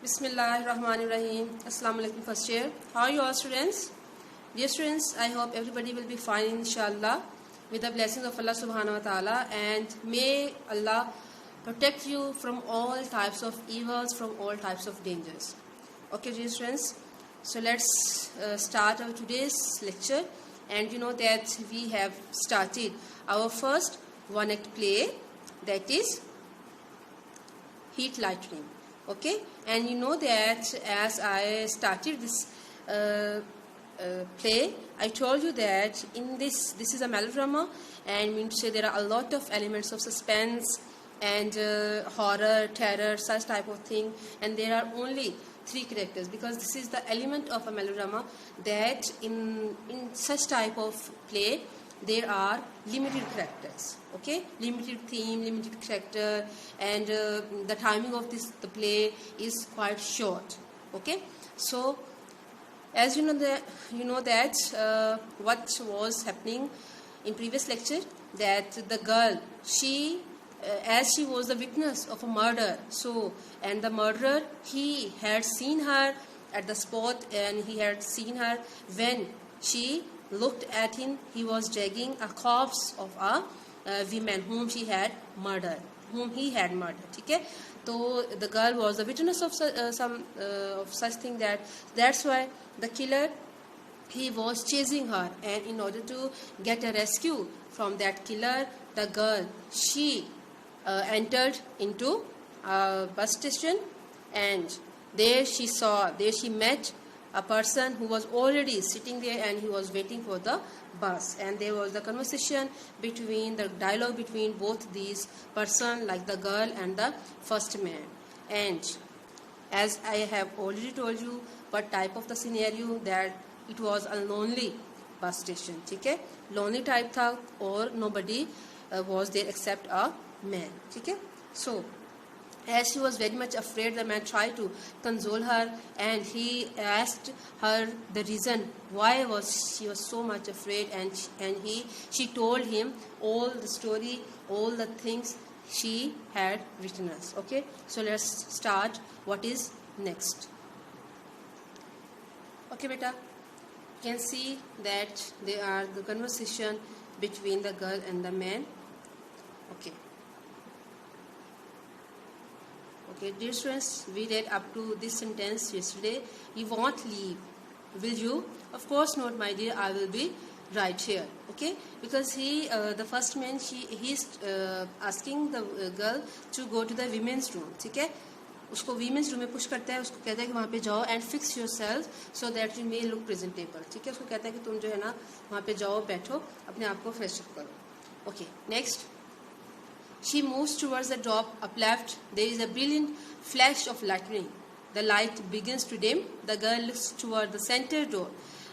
Bismillahirrahmanirrahim. Assalamu alaikum first year. How are you all students? Dear students, I hope everybody will be fine inshallah with the blessings of Allah subhanahu wa ta'ala, and may Allah protect you from all types of evils, from all types of dangers. Okay dear students, so let's start our today's lecture. And you know that we have started our first one-act play, that is Heat Lightning. Okay, and you know that as I started this play, I told you that in this is a melodrama, and mean to say there are a lot of elements of suspense and horror, terror, such type of thing, and there are only 3 characters, because this is the element of a melodrama that in such type of play there are limited characters. Okay, limited theme, limited character, and the timing of the play is quite short. Okay, so as you know that what was happening in previous lecture, that the girl, she as she was the witness of a murder, so, and the murderer, he had seen her at the spot, and he had seen her when she looked at him. He was dragging a corpse of a woman whom he had murdered. Okay, so the girl was the witness of of such thing, that's why the killer, he was chasing her, and in order to get a rescue from that killer, the girl, she entered into a bus station, and there she met a person who was already sitting there, and he was waiting for the bus, and there was the conversation between the dialogue between both these person, like the girl and the first man. And as I have already told you what type of the scenario, that it was a lonely bus station. Okay, lonely type tha, or nobody was there except a man. Okay, so as she was very much afraid, the man tried to console her, and he asked her the reason why she was so much afraid, and she told him all the story, all the things she had witnessed. Okay, so let's start what is next. Okay beta, you can see that there are the conversation between the girl and the man. Okay, dear students, we read up to this sentence yesterday. You won't leave, will you? Of course not, my dear. I will be right here. Okay, because the first man, he's asking the girl to go to the women's room. ठीक है, उसको women's room में push करता है, उसको कहता है कि वहाँ पे जाओ and fix yourself so that you may look presentable. ठीक है, उसको कहता है कि तुम जो है ना वहाँ पे जाओ, बैठो, अपने आप को fresh up करो. Okay, next. She moves towards the door up left. There is a brilliant flash of lightning. The light begins to dim. The girl looks toward the center door.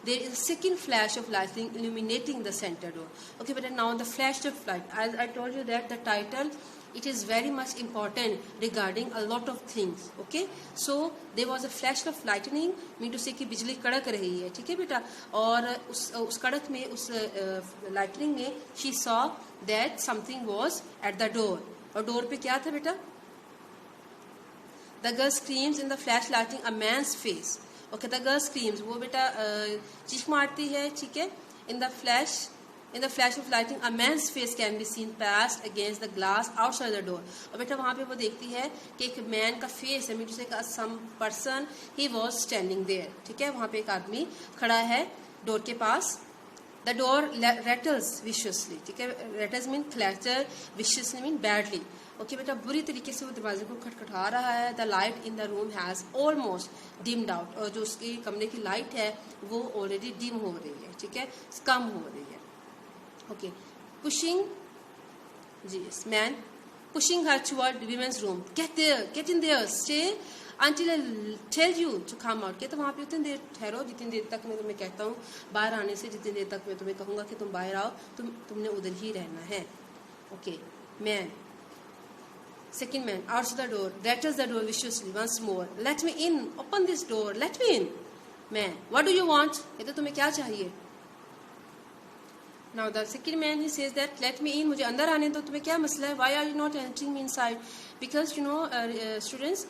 There is a second flash of lightning illuminating the center door. Okay, but now the flash of light. As I told you that the title, it is very much important regarding a lot of things. Okay, so there was a flash of lightning, mean to say कि बिजली कड़क रही है. ठीक है बेटा, और उस कड़क में, उस lightning में, she saw that something was at the door. और door पे क्या था बेटा? The girl screams in the flash lighting a man's face. Okay, the girl screams, वो बेटा चीख मारती है. ठीक है, in the flash of lighting a man's face can be seen pressed against the glass outside the door. और बेटा वहाँ पे वो देखती है कि एक man का face है, mean to say some person, he was standing there. ठीक है, वहाँ पे एक आदमी खड़ा है door के पास. The door rattles viciously. ठीक है, rattles mean clatter, viciously mean badly. Okay बेटा, बुरी तरीके से वो दरवाजे को खटखटा रहा है. The light in the room has almost dimmed out. और जो उसकी कमरे की लाइट है वो already dim हो रही है. ठीक है, कम हो रही है. Okay, man pushing her toward the women's room. Get in there, stay until I tell you to come out. कहते वहाँ पे उतनी देर ठहरो जितनी देर तक मैं तुम्हें कहता हूँ बाहर आने से, जितनी देर तक मैं तुम्हें कहूँगा कि तुम बाहर आओ, तुमने उधर ही रहना है. Okay, man. Second man outside the door, rattles the door viciously once more. Let me in. Open this door. Let me in. Man, what do you want? कहते तुम्हें क्या चाहिए? Now the second man, he says that let me in, मुझे अंदर आने दो, तुम्हें क्या मसला है? Why are you not entering me inside? Because you know students,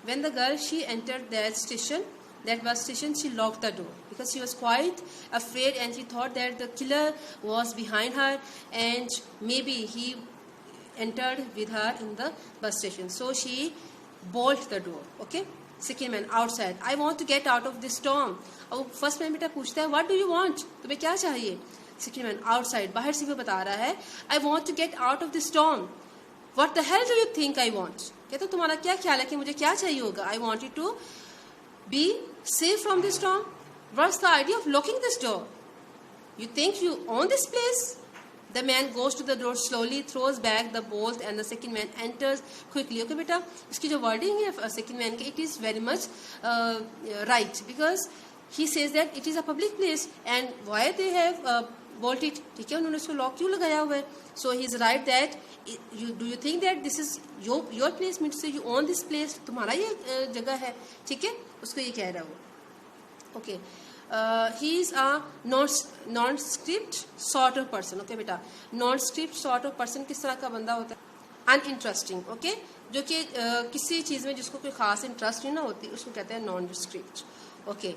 when the girl she entered that bus station, she locked the door because she was quite afraid and she thought that the killer was behind her and maybe he entered with her in the bus station. So she bolted the door. Okay. Second man outside. I want to get out of this storm. अब first man बेटा पूछता है what do you want? तुम्हें क्या चाहिए? Second man outside. बाहर से भी बता रहा है I want to get out of this storm. What the hell do you think I want? कहते तुम्हारा क्या ख्याल है कि मुझे क्या चाहिए होगा? I want you to be safe from this storm. What's the idea of locking this door? You think you own this place? The man goes to the door slowly, throws back the bolt, and the second man enters quickly. Okay, beta, इसकी जो wording है second man के, it is very much right because he says that it is a public place and why they have bolted. ठीक है, उन्होंने उसको lock क्यों लगाया हुआ है? So he is right that do you think that this is your place? Means to say you own this place. तुम्हारा ये जगह है, ठीक है? उसको ये कह रहा है वो. Okay. He is a non-script sort of person. Okay बेटा, non-script sort of person किस तरह का बंदा होता है? Uninteresting. Okay, जो कि किसी चीज़ में जिसको कोई खास इंटरेस्ट नहीं ना होती उसको कहते हैं non-script. Okay,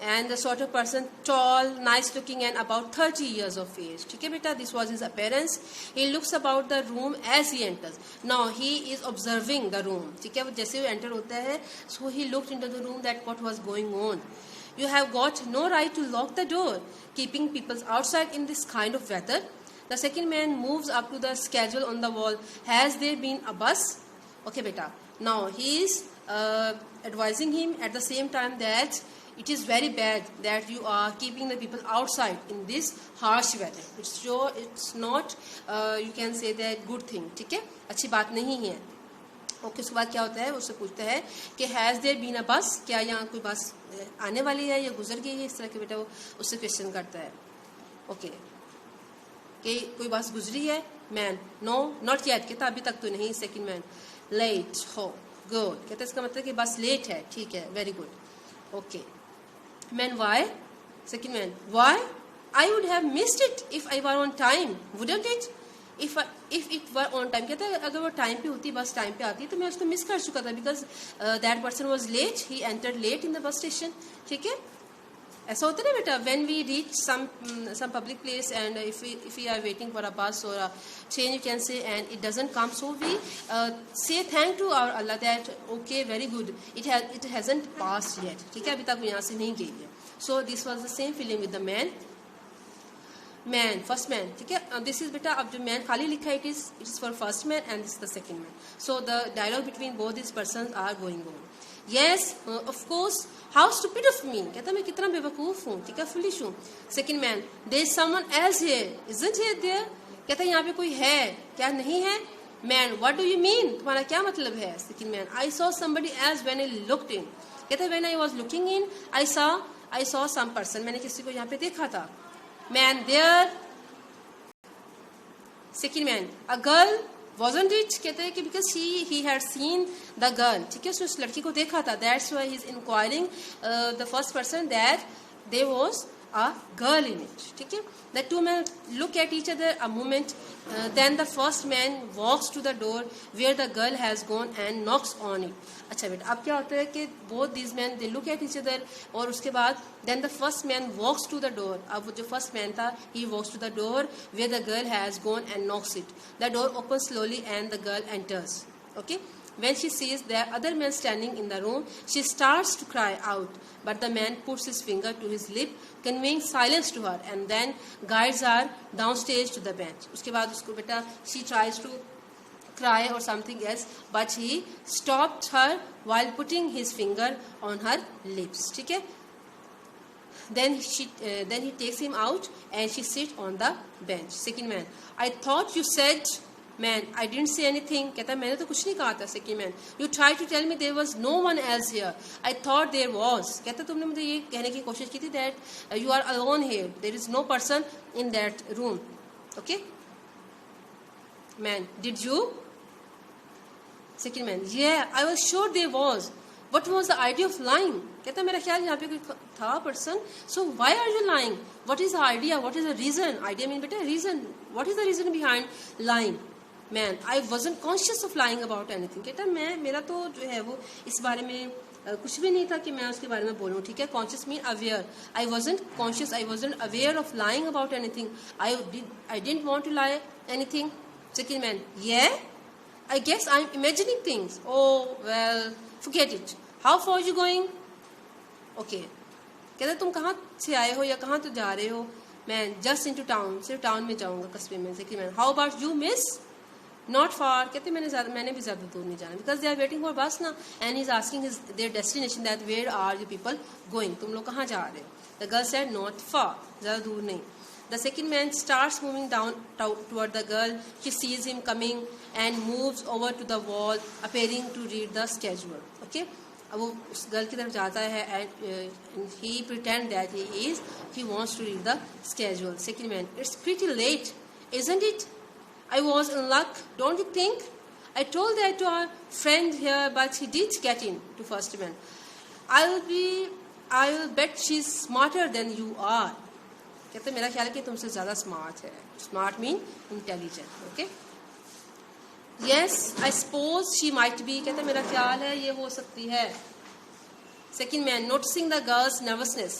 and the sort of person tall, nice looking and about 30 years of age. ठीक है बेटा, this was his appearance. He looks about the room as he enters. Now he is observing the room. ठीक है, जैसे वो enter होता है, so he looked into the room that what was going on. You have got no right to lock the door, keeping people outside in this kind of weather. The second man moves up to the schedule on the wall. Has there been a bus? Okay, beta. Now he is advising him at the same time that it is very bad that you are keeping the people outside in this harsh weather. It's not, you can say that good thing. ठीक है, अच्छी बात नहीं है. Okay, उसके बाद क्या होता है, उससे पूछता है कि हैज़ देयर बीन अ बस, क्या यहाँ कोई बस आने वाली है या गुजर गई है? इस तरह के बेटा वो उससे क्वेश्चन करता है. ओके, कि कोई बस गुजरी है? मैन नो नॉट येट, कहता अभी तक तो नहीं. सेकंड मैन लेट हो गुड, कहता इसका मतलब कि बस लेट है. ठीक है, very good. Okay, man why? Second man why? I would have missed it if I were on time, wouldn't it? If it were on time, कहता है अगर वो टाइम पे होती, बस टाइम पे आती तो मैं उसको मिस कर चुका था because that person was late, he entered late in the bus station. ठीक है, ऐसा होता है ना बेटा, when we reach some public place and if we are waiting for a bus or a train, you can say, and it doesn't come, so we say thank to our Allah that okay, very good, it hasn't passed yet. ठीक है, अभी तक वो यहाँ से नहीं गई है. So this was the same feeling with the man. First man. ठीक है, दिस इज बेटा, अब जो मैन खाली लिखा है it is for first man and this the second man. So the dialogue between both this persons are going on. Yes of course, how stupid of me, कहता मैं कितना बेवकूफ हूँ. ठीक है, फुलिश हूँ. Second man there is someone else here, isn't here there, कहता यहाँ पे कोई है क्या? नहीं है. Man what do you mean, तुम्हारा क्या मतलब है? Second man I saw somebody else when I looked in, कहता when I was looking in I saw some person, मैंने किसी को यहाँ पे देखा था. Man there. Second man, a girl, wasn't it? कहते हैं कि because he had seen the girl. ठीक है, उसने उस लड़की को देखा था. That's why he's inquiring the first person that there was a girl in it. ठीक है, the two men look at each other a moment. Then the first man walks to the door where the girl has gone and knocks on it. अच्छा बेटा, अब क्या होता है कि both these men they look at each other और उसके बाद then the first man walks to the door. अब वो जो first man था he walks to the door where the girl has gone and knocks it. The door opens slowly and the girl enters. Okay. When she sees the other man standing in the room, she starts to cry out. But the man puts his finger to his lip, conveying silence to her, and then guides her downstairs to the bench. उसके बाद उसको बेटा she tries to cry or something else, but he stopped her while putting his finger on her lips. ठीक है? Then he takes him out and she sits on the bench. Second man, I thought you said. Man, I didn't say anything. कहता मैंने तो कुछ नहीं कहा था. Second man, you tried to tell me there was no one else here. I thought there was. कहता तुमने मुझे ये कहने की कोशिश की थी that you are alone here. There is no person in that room. Okay? Man, did you? Second man, yeah, I was sure there was. What was the idea of lying? कहता मेरा ख्याल यहाँ पे कोई था person. So why are you lying? What is the idea? What is the reason? Idea mean बेटा reason. What is the reason behind lying? Man I wasn't conscious of lying about anything. कहता मेरा तो जो है वो इस बारे में कुछ भी नहीं था कि मैं उसके बारे में बोलूँ, ठीक है। Conscious mean aware, I wasn't conscious, I wasn't aware of lying about anything, I didn't want to lie anything. Second man, yeah, I guess I'm imagining things. Oh well, forget it. How far are you going? Okay. कहते तुम कहाँ से आए हो या कहाँ तो जा रहे हो? मैं जस्ट इनटू टाउन, सिर्फ टाउन में जाऊँगा, कस्बे में। Second man, how about you miss? Not far. कहते मैंने भी ज़्यादा दूर नहीं जाना, because they are waiting for bus ना, and he is asking his there destination that where are you people going, तुम लोग कहाँ जा रहे हो? The girl said not far, ज़्यादा दूर नहीं। The second man starts moving down toward the girl. She sees him coming and moves over to the wall, appearing to read the schedule. Okay? अब वो उस गर्ल की तरफ जाता है and he pretend that he wants to read the schedule. Second man, it's pretty late, isn't it? I was in luck, don't you think? I told that to our friend here, but he did get in. To first man, I'll bet she's smarter than you are. कहते मेरा ख्याल है कि तुमसे ज़्यादा smart है। Smart mean intelligent. Okay, yes I suppose she might be. कहते मेरा ख्याल है ये हो सकती है। Second man, noticing the girl's nervousness,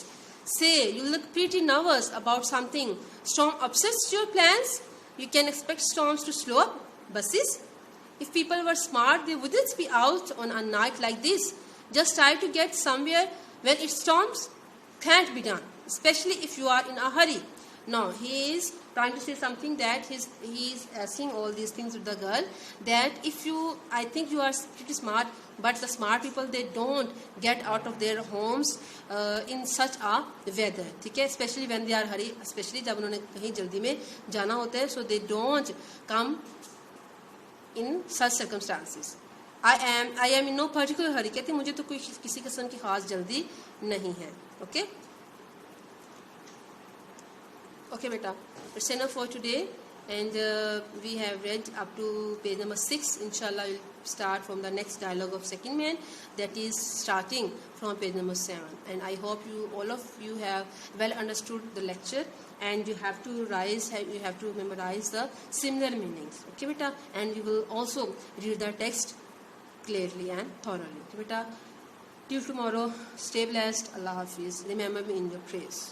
say you look pretty nervous about something, storm upsets your plans, you can expect storms to slow up buses. If people were smart, they wouldn't be out on a night like this. Just try to get somewhere when it storms. Can't be done, especially if you are in a hurry. Now he is trying to say something, that he is asking all these things to the girl, that I think you are pretty smart, but the smart people, they don't get out of their homes in such a weather, ठीक है, especially when they are hurry, especially जब उन्होंने कहीं जल्दी में जाना होता है, so they don't come in such circumstances. I am in no particular hurry. कहते मुझे तो कोई किसी किस्म की खास जल्दी नहीं है। ओके ओके बेटा, it's enough for today, and we have read up to page number 6. इंशाल्लाह we'll start from the next dialogue of second man, that is starting from page number 7. And I hope all of you have well understood the lecture, and you have to memorize the similar meanings. Okay beta, and you will also read the text clearly and thoroughly. Okay beta, till tomorrow, stay blessed. Allah Hafiz. Remember me in your prayers.